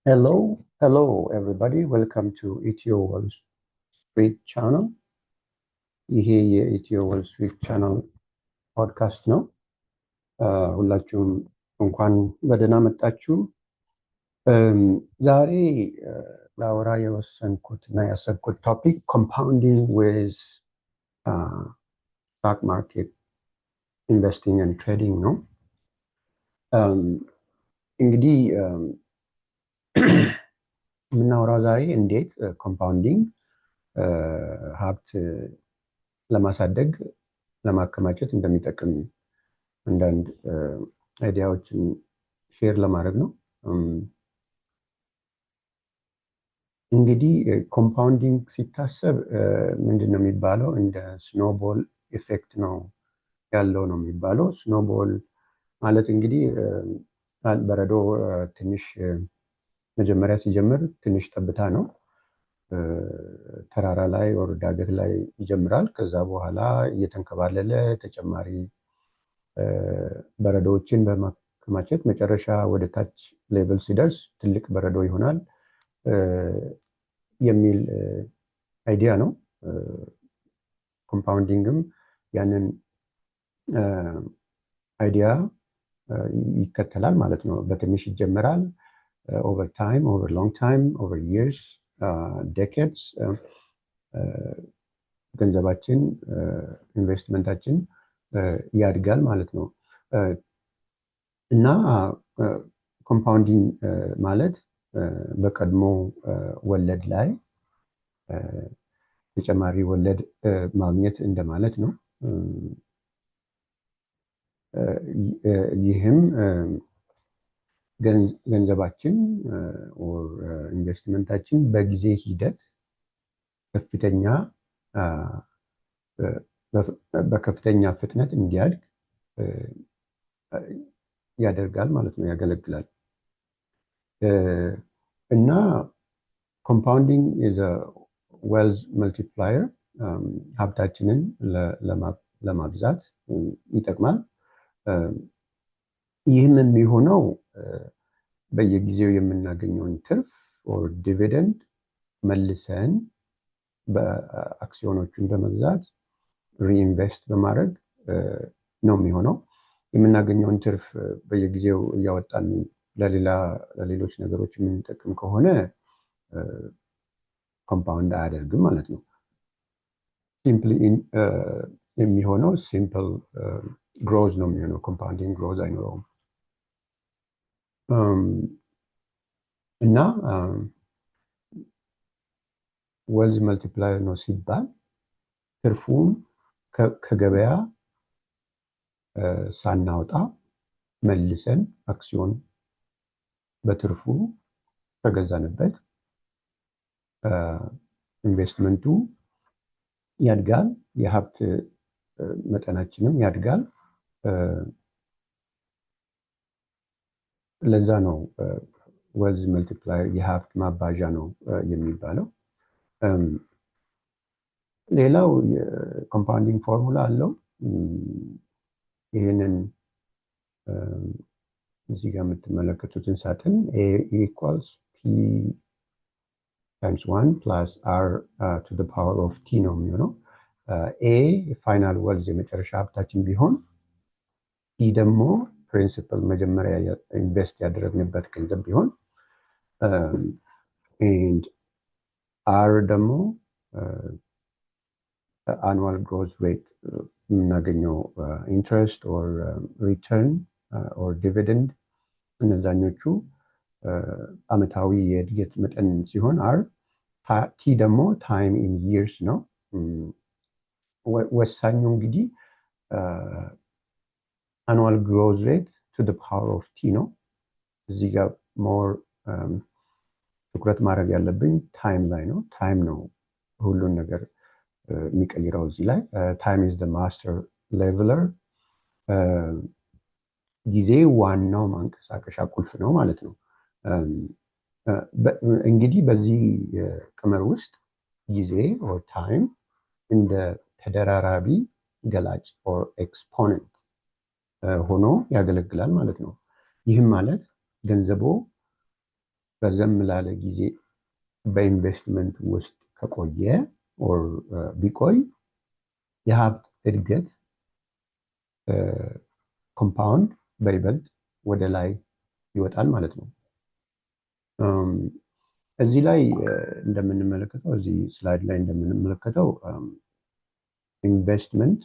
Hello, everybody. Welcome to Ethio Wall Street Channel. ይሄ የኢትዮ ወል ስትሪት ቻናል ፖድካስት ነው። ሁላችሁም እንኳን በደህና መጣችሁ። ዛሬ ላወራ የወሰንኩት እና ያሰብኩት ቶፒክ ኮምፓውንዲንግ ዊዝ ስቶክ ማርኬት ኢንቨስቲንግ ኤንድ ትሬዲንግ ነው። እንግዲህ የምናወራው ዛሬ እንዴት ኮምፓውንዲንግ ሀብት ለማሳደግ ለማከማቸት እንደሚጠቅም አንዳንድ አይዲያዎችን ሼር ለማድረግ ነው። እንግዲህ ኮምፓውንዲንግ ሲታሰብ ምንድነው የሚባለው? እንደ ስኖቦል ኢፌክት ነው ያለው ነው የሚባለው። ስኖቦል ማለት እንግዲህ በረዶ ትንሽ መጀመሪያ ሲጀምር ትንሽ ጠብታ ነው። ተራራ ላይ ወር ዳገት ላይ ይጀምራል። ከዛ በኋላ እየተንከባለለ ተጨማሪ በረዶዎችን በማከማቸት መጨረሻ ወደ ታች ሌቭል ሲደርስ ትልቅ በረዶ ይሆናል የሚል አይዲያ ነው። ኮምፓውንዲንግም ያንን አይዲያ ይከተላል ማለት ነው። በትንሽ ይጀምራል። ኦቨር ታይም፣ ኦቨር ሎንግ ታይም፣ ኦቨር ይርስ፣ ዴኬድስ ገንዘባችን ኢንቨስትመንታችን ያድጋል ማለት ነው። እና ኮምፓውንዲንግ ማለት በቀድሞ ወለድ ላይ ተጨማሪ ወለድ ማግኘት እንደማለት ነው። ይህም ገንዘባችን ኢንቨስትመንታችን በጊዜ ሂደት በከፍተኛ ፍጥነት እንዲያድግ ያደርጋል ማለት ነው፣ ያገለግላል። እና ኮምፓውንዲንግ ኢዝ አ ዌልዝ መልቲፕላየር ሀብታችንን ለማብዛት ይጠቅማል። ይህም የሚሆነው በየጊዜው የምናገኘውን ትርፍ ኦር ዲቪደንድ መልሰን በአክሲዮኖችን በመግዛት ሪኢንቨስት በማድረግ ነው የሚሆነው። የምናገኘውን ትርፍ በየጊዜው እያወጣን ለሌሎች ነገሮች የምንጠቅም ከሆነ ኮምፓውንድ አያደርግም ማለት ነው። ሲምፕሊ የሚሆነው ሲምፕል ግሮዝ ነው የሚሆነው። ኮምፓውንዲንግ ግሮዝ አይኖረውም። እና ዌልዝ መልቲፕላየር ነው ሲባል ትርፉን ከገበያ ሳናወጣ መልሰን አክሲዮን በትርፉ ከገዛንበት ኢንቨስትመንቱ ያድጋል፣ የሀብት መጠናችንም ያድጋል። ለዛ ነው ዌልዝ መልቲፕላየር የሀብት ማባዣ ነው የሚባለው። ሌላው የኮምፓውንዲንግ ፎርሙላ አለው። ይህንን እዚህ ጋር የምትመለከቱትን ሳጥን A equals P times 1 plus R to the power of T ነው የሚሆነው። A ፋይናል ዌልዝ የመጨረሻ ሀብታችን ቢሆን T ደግሞ ፕሪንሲፕል መጀመሪያ ኢንቨስት ያደረግንበት ገንዘብ ቢሆን and R ደግሞ አኑዋል ግሮዝ ሬት የምናገኘው ኢንትረስት ኦር ሪተርን ኦር ዲቪደንድ እነዛኞቹ አመታዊ የእድገት መጠን ሲሆን አር ቲ ደግሞ ታይም ኢን ይርስ ነው። ወሳኙ እንግዲህ አኑዋል ግሮዝ ሬት ቱ ዘ ፓወር ኦፍ ቲ ነው። እዚህ ጋር ሞር ትኩረት ማድረግ ያለብኝ ታይም ላይ ነው። ታይም ነው ሁሉን ነገር የሚቀይረው። እዚህ ላይ ታይም ኢዝ ዘ ማስተር ሌቨለር፣ ጊዜ ዋናው ማንቀሳቀሻ ቁልፍ ነው ማለት ነው። እንግዲህ በዚህ ቅመር ውስጥ ጊዜ ኦር ታይም እንደ ተደራራቢ ገላጭ ኦር ኤክስፖነንት ሆኖ ያገለግላል ማለት ነው። ይህም ማለት ገንዘቦ ረዘም ላለ ጊዜ በኢንቨስትመንት ውስጥ ከቆየ ኦር ቢቆይ የሀብት እድገት ኮምፓውንድ በይበልጥ ወደ ላይ ይወጣል ማለት ነው። እዚህ ላይ እንደምንመለከተው እዚህ ስላይድ ላይ እንደምንመለከተው ኢንቨስትመንት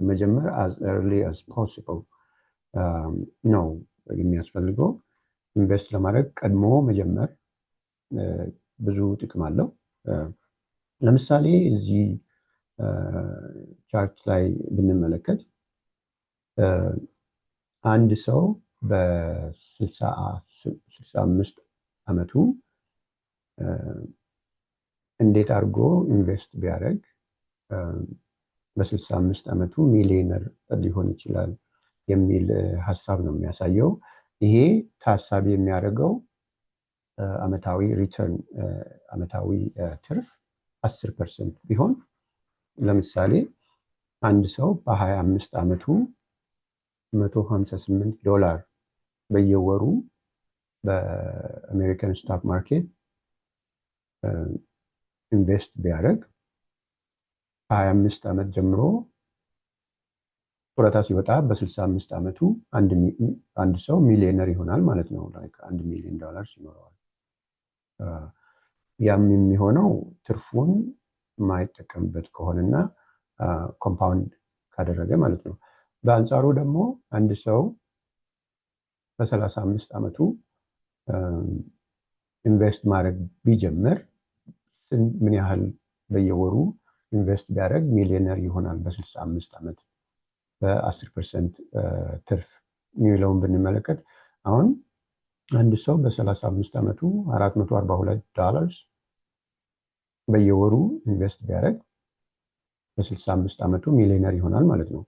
መጀመር as early as possible ነው የሚያስፈልገው። ኢንቨስት ለማድረግ ቀድሞ መጀመር ብዙ ጥቅም አለው። ለምሳሌ እዚህ ቻርት ላይ ብንመለከት አንድ ሰው በ65 ዓመቱ እንዴት አድርጎ ኢንቨስት ቢያደርግ በ65 ዓመቱ ሚሊዮነር ሊሆን ይችላል የሚል ሀሳብ ነው የሚያሳየው። ይሄ ታሳቢ የሚያደርገው አመታዊ ሪተርን አመታዊ ትርፍ 10% ቢሆን፣ ለምሳሌ አንድ ሰው በ25 ዓመቱ $158 በየወሩ በአሜሪካን ስቶክ ማርኬት ኢንቨስት ቢያደርግ 25 ዓመት ጀምሮ ጡረታ ሲወጣ በ65 ዓመቱ አንድ ሰው ሚሊዮነር ይሆናል ማለት ነው። ላይክ $1 ሚሊዮን ይኖረዋል። ያም የሚሆነው ትርፉን የማይጠቀምበት ከሆነና ኮምፓውንድ ካደረገ ማለት ነው። በአንጻሩ ደግሞ አንድ ሰው በ35 ዓመቱ ኢንቨስት ማድረግ ቢጀምር ምን ያህል በየወሩ ኢንቨስት ቢያደርግ ሚሊዮነር ይሆናል በ65 ዓመት በ10% ትርፍ የሚለውን ብንመለከት አሁን አንድ ሰው በ35 ዓመቱ $442 በየወሩ ኢንቨስት ቢያደርግ በ65 ዓመቱ ሚሊዮነር ይሆናል ማለት ነው።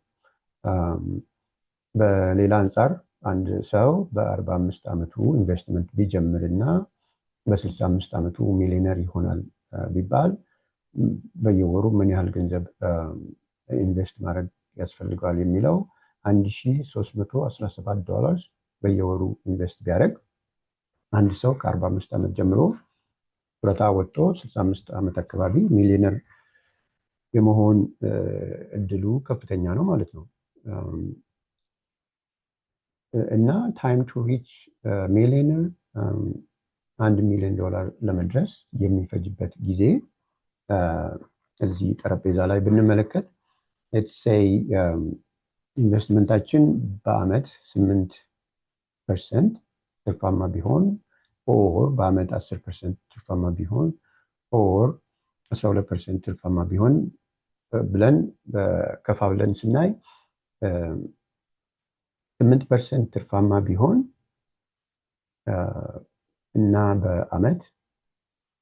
በሌላ አንጻር አንድ ሰው በ45 ዓመቱ ኢንቨስትመንት ቢጀምርና በ65 ዓመቱ ሚሊዮነር ይሆናል ቢባል በየወሩ ምን ያህል ገንዘብ ኢንቨስት ማድረግ ያስፈልገዋል የሚለው $1317 በየወሩ ኢንቨስት ቢያደርግ አንድ ሰው ከ45 ዓመት ጀምሮ ጡረታ ወጥቶ 65 ዓመት አካባቢ ሚሊዮነር የመሆን እድሉ ከፍተኛ ነው ማለት ነው። እና ታይም ቱ ሪች ሚሊዮነር $1 ሚሊዮን ለመድረስ የሚፈጅበት ጊዜ እዚህ ጠረጴዛ ላይ ብንመለከት let's say ኢንቨስትመንታችን በአመት 8% ትርፋማ ቢሆን ኦር በአመት 10% ትርፋማ ቢሆን ኦር 12% ትርፋማ ቢሆን ብለን ከፋፍለን ስናይ 8% ትርፋማ ቢሆን እና በአመት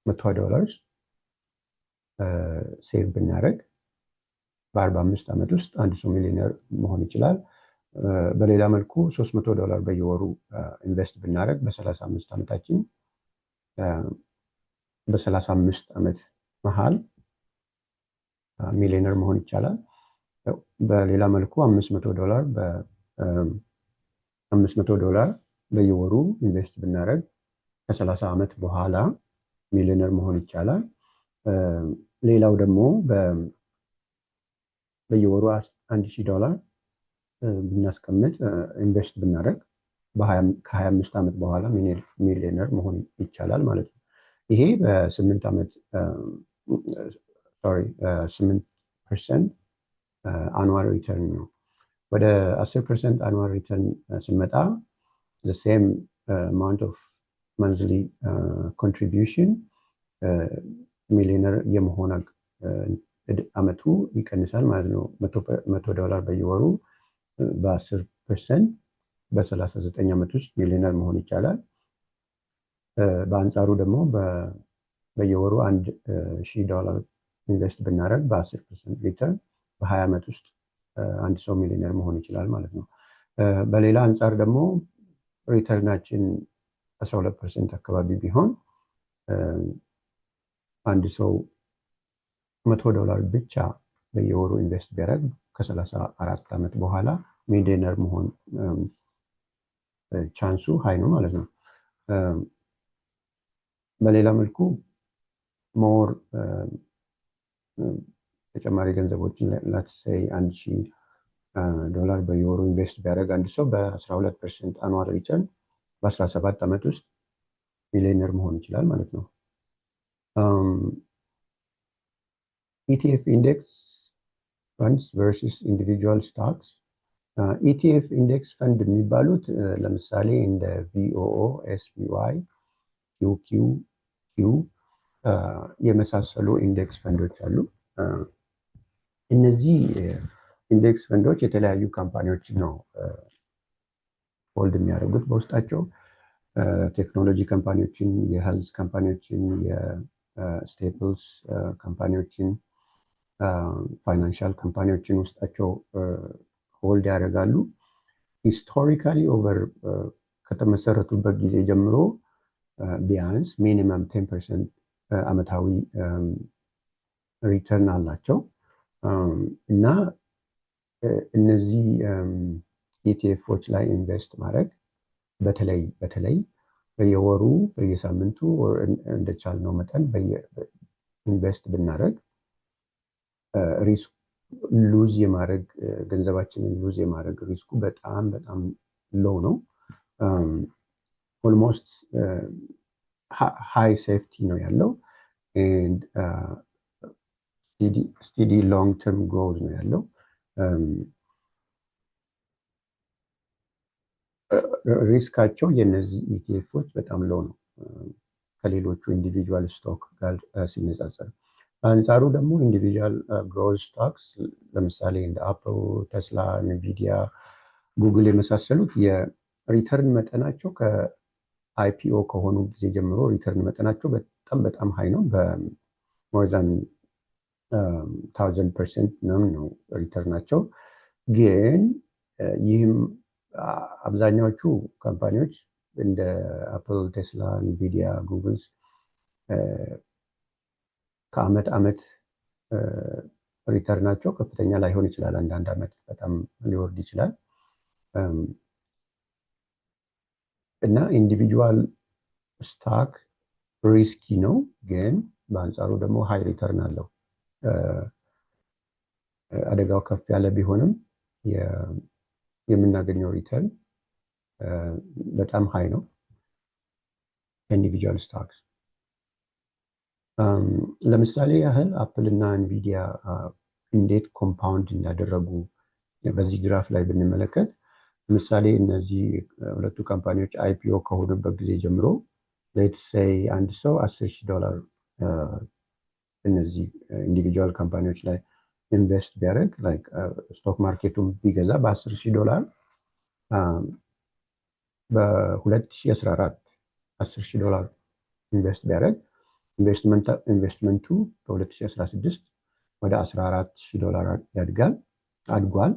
$100 ሴቭ ብናደርግ በ45 ዓመት ውስጥ አንድ ሰው ሚሊዮነር መሆን ይችላል። በሌላ መልኩ $300 በየወሩ ኢንቨስት ብናደርግ በ35 ዓመታችን በ35 ዓመት መሃል ሚሊዮነር መሆን ይቻላል። በሌላ መልኩ $500 በየወሩ ኢንቨስት ብናደርግ ከ30 ዓመት በኋላ ሚሊዮነር መሆን ይቻላል። ሌላው ደግሞ በየወሩ $1000 ብናስቀምጥ ኢንቨስት ብናደርግ ከ25 ዓመት በኋላ ሚሊዮነር መሆን ይቻላል ማለት ነው። ይሄ በ8% አኑዋል ሪተርን ነው። ወደ 10% አኑዋል ሪተርን ስንመጣ the same amount of monthly contribution ሚሊዮነር የመሆን አመቱ ይቀንሳል ማለት ነው። $100 በየወሩ በ10% በ39 ዓመት ውስጥ ሚሊዮነር መሆን ይቻላል። በአንጻሩ ደግሞ በየወሩ $1000 ኢንቨስት ብናደርግ በ10% ሪተርን በ20 ዓመት ውስጥ አንድ ሰው ሚሊዮነር መሆን ይችላል ማለት ነው። በሌላ አንጻር ደግሞ ሪተርናችን 12% አካባቢ ቢሆን አንድ ሰው $100 ብቻ በየወሩ ኢንቨስት ቢያደርግ ከ34 ዓመት በኋላ ሚሊዮነር መሆን ቻንሱ ሃይ ነው ማለት ነው። በሌላ መልኩ ሞር ተጨማሪ ገንዘቦችን ላትሰይ $1,000 በየወሩ ኢንቨስት ቢያደርግ አንድ ሰው በ12% አኑዋል ሪተርን በ17 ዓመት ውስጥ ሚሊዮነር መሆን ይችላል ማለት ነው። ኢቲኤፍ ኢንዴክስ ፈንድስ ቨርሰስ ኢንዲቪጁዋል ስቶክስ። ኢቲኤፍ ኢንዴክስ ፈንድ የሚባሉት ለምሳሌ እንደ ቪኦኦ፣ ኤስፒዋይ፣ ኪው የመሳሰሉ ኢንዴክስ ፈንዶች አሉ። እነዚህ ኢንዴክስ ፈንዶች የተለያዩ ካምፓኒዎችን ነው ሆልድ የሚያደርጉት በውስጣቸው ቴክኖሎጂ ካምፓኒዎችን፣ የሄልዝ ካምፓኒዎችን፣ የስቴፕልስ ካምፓኒዎችን፣ ፋይናንሻል ካምፓኒዎችን ውስጣቸው ሆልድ ያደርጋሉ። ሂስቶሪካሊ ኦቨር ከተመሰረቱበት ጊዜ ጀምሮ ቢያንስ ሚኒመም 10% ዓመታዊ ሪተርን አላቸው እና እነዚህ ኢቲኤፎች ላይ ኢንቨስት ማድረግ በተለይ በየወሩ በየሳምንቱ እንደቻልነው መጠን ኢንቨስት ብናደርግ ሪስክ ሉዝ የማድረግ ገንዘባችንን ሉዝ የማድረግ ሪስኩ በጣም ሎው ነው። ኦልሞስት ሃይ ሴፍቲ ነው ያለው ኤንድ ስቴዲ ሎንግ ተርም ግሮዝ ነው ያለው። ሪስካቸው የነዚህ ኢቲኤፎች በጣም ሎው ነው ከሌሎቹ ኢንዲቪጁዋል ስቶክ ጋር ሲነጻጸር። በአንጻሩ ደግሞ ኢንዲቪጁዋል ግሮዝ ስቶክስ ለምሳሌ እንደ አፕል፣ ቴስላ፣ ኢንቪዲያ፣ ጉግል የመሳሰሉት የሪተርን መጠናቸው ከአይፒኦ ከሆኑ ጊዜ ጀምሮ ሪተርን መጠናቸው በጣም ሃይ ነው። በሞር ዛን 1000% ምናምን ነው ሪተርናቸው። ግን ይህም አብዛኛዎቹ ካምፓኒዎች እንደ አፕል፣ ቴስላ፣ ኢንቪዲያ፣ ጉግል ከአመት ዓመት ሪተርናቸው ከፍተኛ ላይሆን ይችላል። አንዳንድ ዓመት በጣም ሊወርድ ይችላል እና ኢንዲቪጁዋል ስታክ ሪስኪ ነው፣ ግን በአንጻሩ ደግሞ ሃይ ሪተርን አለው። አደጋው ከፍ ያለ ቢሆንም የምናገኘው ሪተርን በጣም ሃይ ነው ኢንዲቪጁዋል ስቶክስ። ለምሳሌ ያህል አፕል እና ኢንቪዲያ እንዴት ኮምፓውንድ እንዳደረጉ በዚህ ግራፍ ላይ ብንመለከት፣ ለምሳሌ እነዚህ ሁለቱ ካምፓኒዎች አይፒኦ ከሆኑበት ጊዜ ጀምሮ ሌትስ ሴይ አንድ ሰው $10,000 እነዚህ ኢንዲቪጁዋል ካምፓኒዎች ላይ ኢንቨስት ቢያደርግ ላይክ ስቶክ ማርኬቱን ቢገዛ በ$10,000 በ2014 $10,000 ኢንቨስት ቢያደርግ ኢንቨስትመንቱ በ2016 ወደ $14,000 አድጓል።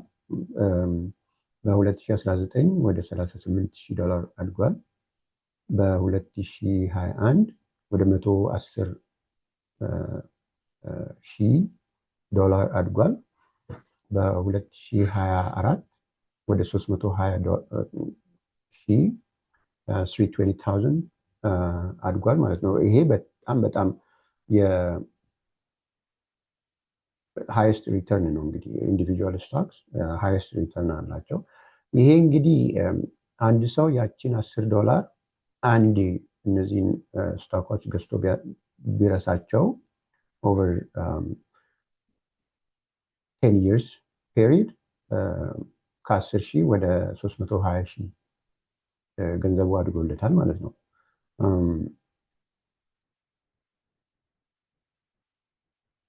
በ2019 ወደ $38,000 አድጓል። በ2021 ወደ $110,000 አድጓል። በ2024 ወደ $320,000 አድጓል ማለት ነው። ይሄ በጣም የሃይስት ሪተርን ነው። እንግዲህ ኢንዲቪጁዋል ስቶክስ ሃይስት ሪተርን አላቸው። ይሄ እንግዲህ አንድ ሰው ያችን $10 አንዴ እነዚህን ስቶኮች ገዝቶ ቢረሳቸው ኦቨር 10 years ፔሪድ ከ10,000 ወደ 320,000 ገንዘቡ አድጎለታል ማለት ነው።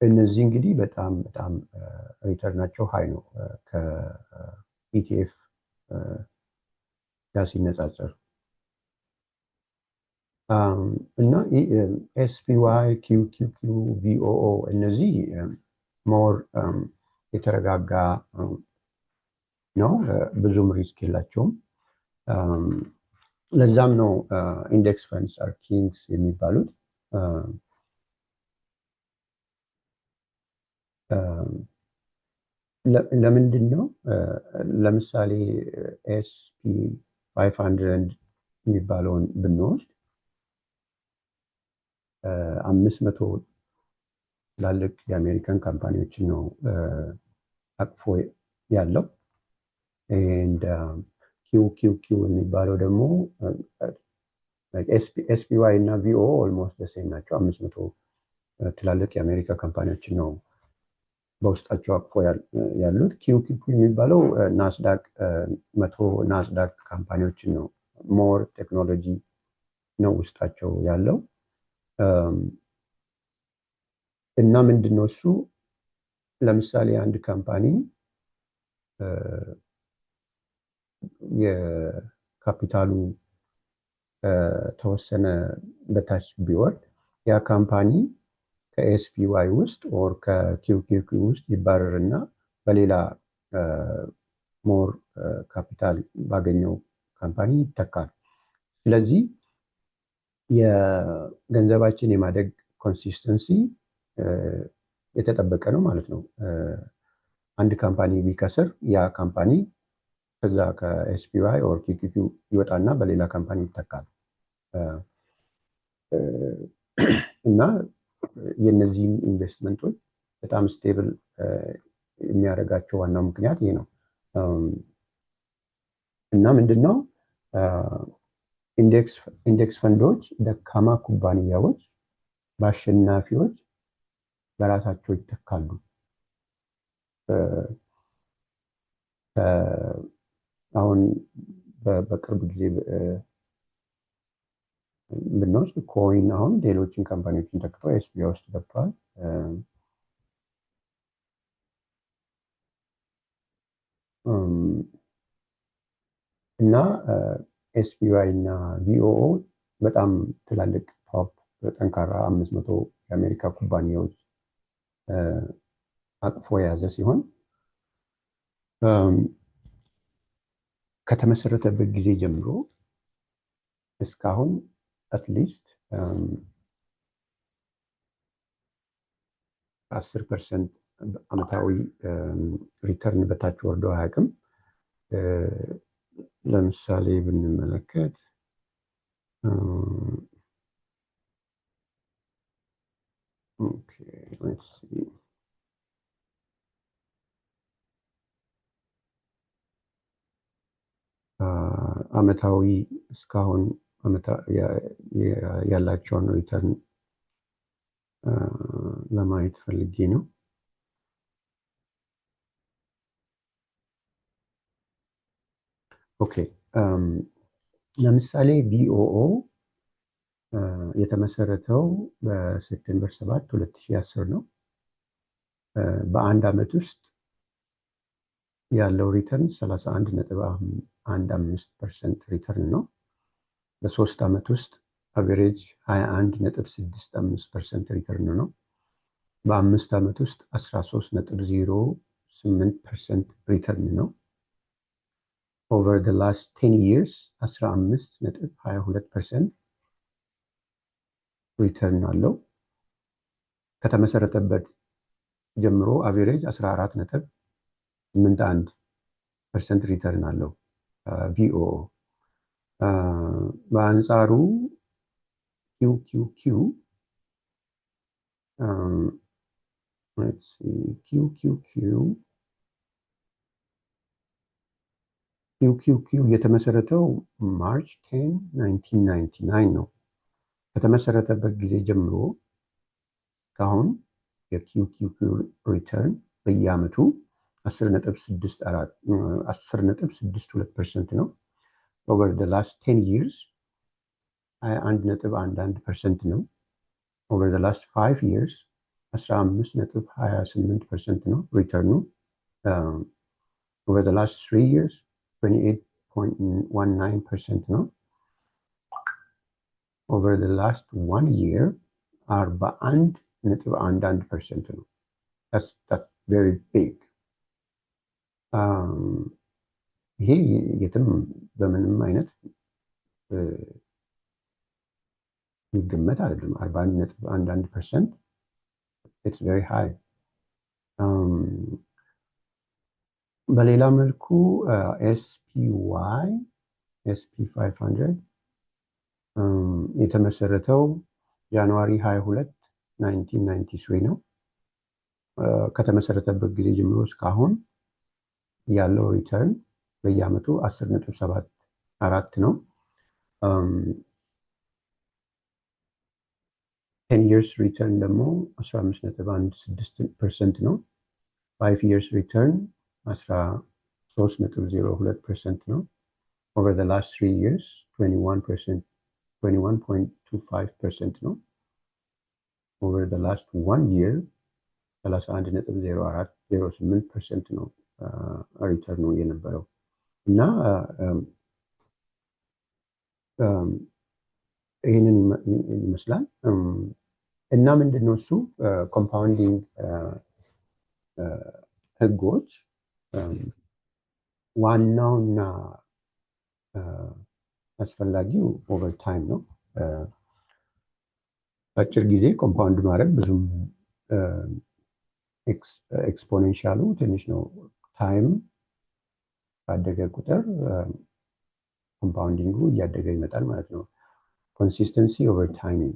እነዚህ እንግዲህ በጣም ሪተርናቸው ሃይ ነው ከኢቲኤፍ ጋር ሲነጻጸር እና ኤስፒዋይ፣ ኪው፣ ቪኦኦ እነዚህ ሞር የተረጋጋ ነው፣ ብዙም ሪስክ የላቸውም። ለዛም ነው ኢንዴክስ ፈንድስ አር ኪንግስ የሚባሉት። ለምንድን ነው? ለምሳሌ ኤስፒ 500 የሚባለውን ብንወስድ 500 ትላልቅ የአሜሪካን ካምፓኒዎችን ነው አቅፎ ያለው። ኤንድ ኪው የሚባለው ደግሞ ኤስፒዋይ እና ቪኦ ኦልሞስት ደሴም ናቸው። 500 ትላልቅ የአሜሪካ ካምፓኒዎችን ነው በውስጣቸው አቅፎ ያሉት። ኪው የሚባለው ናስዳቅ 100 ናስዳቅ ካምፓኒዎችን ነው። ሞር ቴክኖሎጂ ነው ውስጣቸው ያለው። እና ምንድነው እሱ ለምሳሌ አንድ ካምፓኒ የካፒታሉ ተወሰነ በታች ቢወርድ ያ ካምፓኒ ከኤስፒዋይ ውስጥ ኦር ከኪውኪው ውስጥ ይባረርና በሌላ ሞር ካፒታል ባገኘው ካምፓኒ ይተካል። ስለዚህ የገንዘባችን የማደግ ኮንሲስተንሲ የተጠበቀ ነው ማለት ነው። አንድ ካምፓኒ ቢከስር ያ ካምፓኒ ከዛ ከኤስፒዋይ ኦር ኪውኪው ይወጣና በሌላ ካምፓኒ ይተካል። እና የነዚህም ኢንቨስትመንቶች በጣም ስቴብል የሚያደርጋቸው ዋናው ምክንያት ይሄ ነው። እና ምንድነው ኢንዴክስ ፈንዶች ደካማ ኩባንያዎች በአሸናፊዎች በራሳቸው ይተካሉ። አሁን በቅርብ ጊዜ ብንወስድ ኮይን አሁን ሌሎችን ካምፓኒዎችን ተክቶ ኤስፒዋይ ውስጥ ገብቷል። እና ኤስፒዋይ እና ቪኦኦ በጣም ትላልቅ ቶፕ ጠንካራ 500 የአሜሪካ ኩባንያዎች አቅፎ የያዘ ሲሆን ከተመሰረተበት ጊዜ ጀምሮ እስካሁን አትሊስት 10% ዓመታዊ ሪተርን በታች ወርዶ አያውቅም። ለምሳሌ ብንመለከት ዓመታዊ እስካሁን ያላቸውን ሪተርን ለማየት ፈልጌ ነው። ኦኬ ለምሳሌ ቪኦኦ የተመሰረተው በሴፕቴምበር 7 2010 ነው። በአንድ ዓመት ውስጥ ያለው ሪተርን 31.15% ሪተርን ነው። በሶስት ዓመት ውስጥ አቨሬጅ 21.65% ሪተርን ነው። በአምስት ዓመት ውስጥ 13.08% ሪተርን ነው። over the last 10 years 15.22% ሪተርን አለው። ከተመሰረተበት ጀምሮ አቨሬጅ 14.81% ሪተርን አለው ቪኦኦ። በአንጻሩ ኪውኪው የተመሰረተው ማርች 10 1999 ነው። ከተመሰረተበት ጊዜ ጀምሮ እስካሁን የኪውኪው ሪተርን በየዓመቱ 10.62% ነው። over the last 10 years 21.11% ነው። over the last 5 years 15.28% ነው ሪተርኑ። over the last 3 years 28.19% ነው። over the last 1 year 41.11% ነው። that's very big. ይሄ የትም በምንም አይነት የሚገመት አይደለም። 41.11% it's very high. በሌላ መልኩ ኤስፒ 500 የተመሰረተው ጃንዋሪ 22 1993 ነው። ከተመሰረተበት ጊዜ ጀምሮ እስካሁን ያለው ሪተርን በየአመቱ 10.74 ነው። 10 years ሪተርን ደግሞ 15.16% ነው። 5 years ሪተርን 13.02% ነው። Over the last 3 years 21.25% ነው። Over the last 1 year 31.08% ነው ሪተርኑ የነበረው እና ይህንን ይመስላል። እና ምንድነው እሱ ኮምፓውንዲንግ ህጎች ዋናውና አስፈላጊው ኦቨር ታይም ነው። በአጭር ጊዜ ኮምፓውንድ ማድረግ ብዙም ኤክስፖኔንሻሉ ትንሽ ነው። ታይም ባደገ ቁጥር ኮምፓውንዲንጉ እያደገ ይመጣል ማለት ነው። ኮንሲስተንሲ ኦቨር ታይሚንግ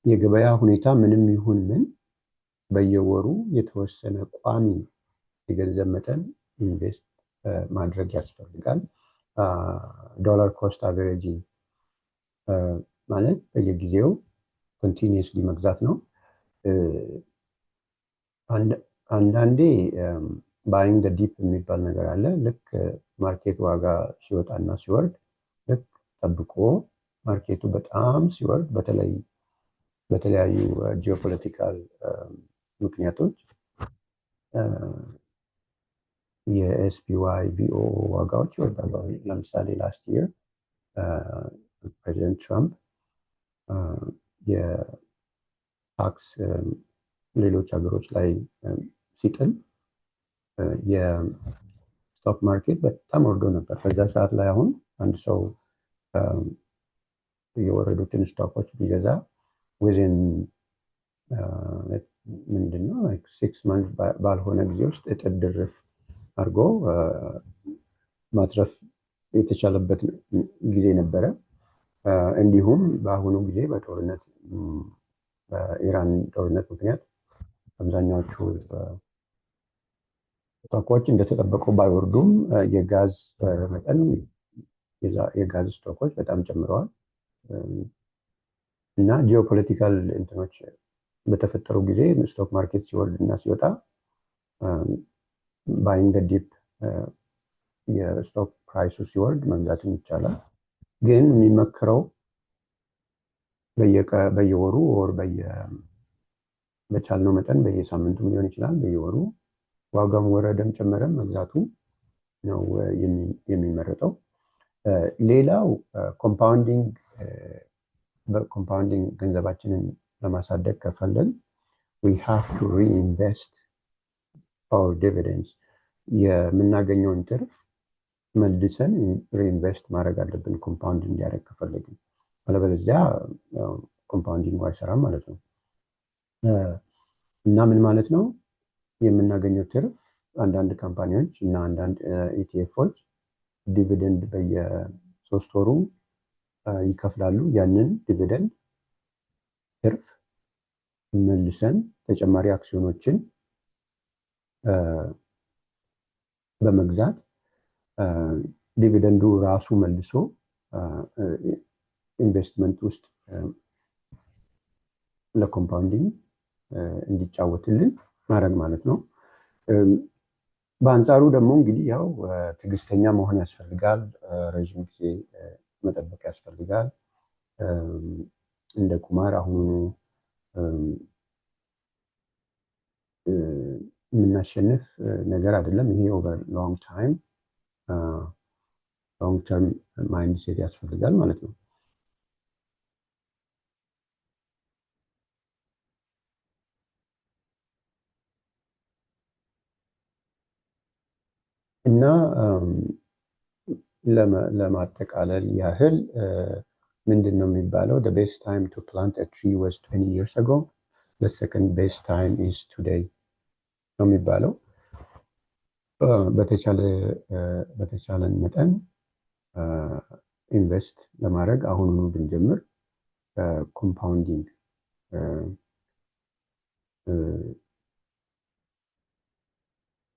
የገበያ ሁኔታ ምንም ይሁን ምን በየወሩ የተወሰነ ቋሚ የገንዘብ መጠን ኢንቨስት ማድረግ ያስፈልጋል። ዶላር ኮስት አቨሬጂንግ ማለት በየጊዜው ኮንቲኒየስሊ መግዛት ነው። አንዳንዴ ባይንግ ዲፕ የሚባል ነገር አለ። ልክ ማርኬት ዋጋ ሲወጣና ሲወርድ ልክ ጠብቆ ማርኬቱ በጣም ሲወርድ በተለያዩ ጂኦፖለቲካል ምክንያቶች የኤስፒዋይ ቪኦኦ ዋጋዎች ይወርዳሉ። ለምሳሌ ላስት ይር ፕሬዚደንት ትራምፕ የታክስ ሌሎች ሀገሮች ላይ ሲጥል የስቶክ ማርኬት በጣም ወርዶ ነበር። በዛ ሰዓት ላይ አሁን አንድ ሰው የወረዱትን ስቶኮች ቢገዛ ዊዝን ምንድነው 6 months ባልሆነ ጊዜ ውስጥ እጥፍ ድርብ አድርጎ ማትረፍ የተቻለበት ጊዜ ነበረ። እንዲሁም በአሁኑ ጊዜ በኢራን ጦርነት ምክንያት አብዛኛዎቹ ስቶኮች እንደተጠበቀው ባይወርዱም የጋዝ መጠን የጋዝ ስቶኮች በጣም ጨምረዋል እና ጂኦፖለቲካል እንትኖች በተፈጠሩ ጊዜ ስቶክ ማርኬት ሲወርድ እና ሲወጣ ባይንግ ዲፕ የስቶክ ፕራይሱ ሲወርድ መግዛትም ይቻላል። ግን የሚመከረው በየወሩ ወር በቻልነው መጠን በየሳምንቱ ሊሆን ይችላል በየወሩ ዋጋም ወረደም ጨመረም መግዛቱ ነው የሚመረጠው። ሌላው በኮምፓውንዲንግ ገንዘባችንን ለማሳደግ ከፈለግን we have to reinvest our dividends የምናገኘውን ትርፍ መልሰን ሪኢንቨስት ማድረግ አለብን ኮምፓውንድ እንዲያደርግ ከፈለግን። አለበለዚያ ኮምፓውንዲንግ አይሰራም ማለት ነው። እና ምን ማለት ነው? የምናገኘው ትርፍ አንዳንድ ካምፓኒዎች እና አንዳንድ ኢቲኤፎች ዲቪደንድ በየ3 ወሩ ይከፍላሉ። ያንን ዲቪደንድ ትርፍ መልሰን ተጨማሪ አክሲዮኖችን በመግዛት ዲቪደንዱ ራሱ መልሶ ኢንቨስትመንት ውስጥ ለኮምፓውንዲንግ እንዲጫወትልን ማድረግ ማለት ነው። በአንጻሩ ደግሞ እንግዲህ ያው ትዕግስተኛ መሆን ያስፈልጋል። ረዥም ጊዜ መጠበቅ ያስፈልጋል። እንደ ቁማር አሁኑኑ የምናሸንፍ ነገር አይደለም። ይሄ ኦቨር ሎንግ ተርም ማይንድ ሴት ያስፈልጋል ማለት ነው። እና ለማጠቃለል ያህል ምንድን ነው የሚባለው? the best time to plant a tree was 20 years ago. the second best time is today ነው የሚባለው። በተቻለን መጠን ኢንቨስት ለማድረግ አሁኑኑ ብንጀምር ኮምፓውንዲንግ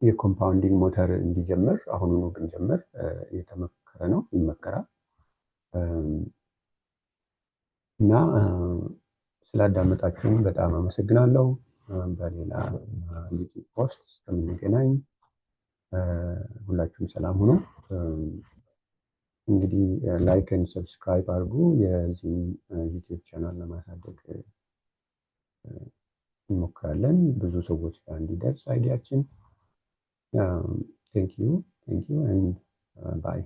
የኮምፓውንዲንግ ሞተር እንዲጀምር አሁኑኑ ብንጀምር እየተመከረ ነው፣ ይመከራል። እና ስላዳመጣችሁን በጣም አመሰግናለሁ። በሌላ ዩቲዩብ ፖስት እስከምንገናኝ ሁላችሁም ሰላም ሁኑ። እንግዲህ ላይክ ኤንድ ሰብስክራይብ አድርጉ። የዚህ ዩቲዩብ ቻናል ለማሳደግ እንሞክራለን፣ ብዙ ሰዎች ጋር እንዲደርስ አይዲያችን። ቴንክ ዩ ኤንድ ባይ